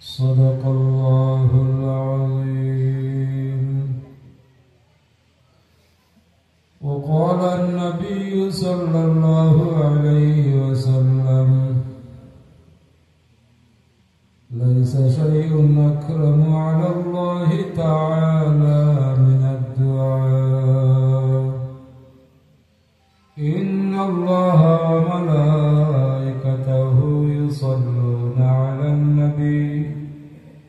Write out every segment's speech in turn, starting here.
صدق الله العظيم. وقال النبي صلى الله عليه وسلم: ليس شيء أكرم على الله تعالى من الدعاء. إن الله وملائكته يصلون على النبي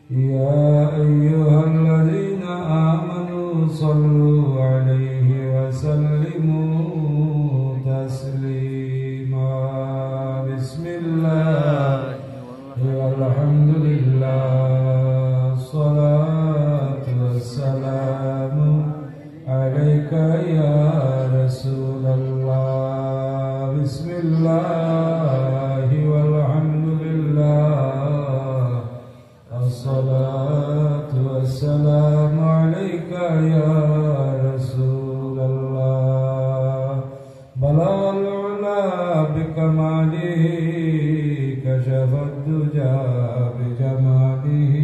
يا أيها الذين آمنوا صلوا عليه وسلموا تسليما. بسم الله والحمد لله الصلاة والسلام عليك يا رسول الله. بسم الله والحمد لله الصلاة والسلام عليك يا رسول الله. بلغ العلا بكماله كشف الدجى بجماله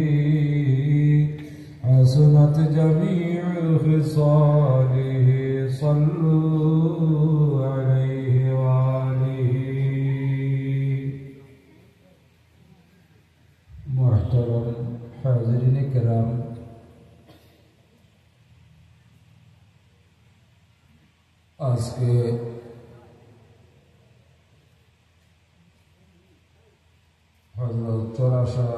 حسنت جميع خصاله صلوا عليه وآله. محترم حاضرین کرام، আজকে হযরত চৌরাশা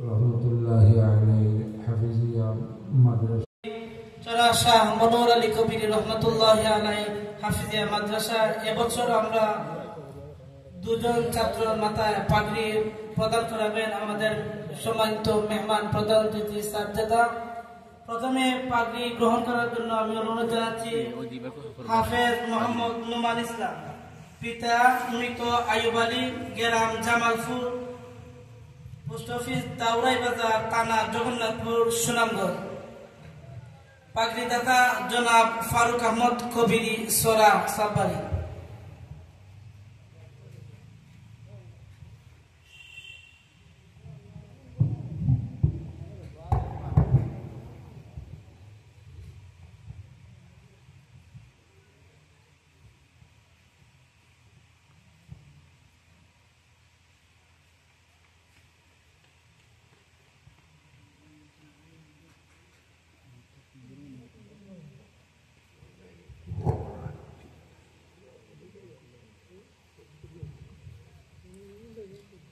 রহমতুল্লাহি আলাইহি হাফিজিয়া মাদ্রাসা, চৌরাশা মনোহর আলী কবির রহমতুল্লাহি আলাইহি হাফিজিয়া মাদ্রাসা এবছর আমরা দুজন ছাত্র মাথায় পাগড়ি প্রদান করাবেন আমাদের সম্মানিত মেহমান প্রধান অতিথি সাজ্জাদা। প্রথমে পাগড়ি গ্রহণ করার জন্য আমি অনুরোধ জানাচ্ছি হাফেজ মোহাম্মদ নোমান ইসলাম, পিতা মৃত আইয়ুব আলী, গ্রাম জামালপুর, পোস্ট অফিস দাউরাই বাজার, থানা জগন্নাথপুর, সুনামগঞ্জ। পাগড়ি দাতা জনাব ফারুক আহমদ কবিরি, সোরা সাব্বারি।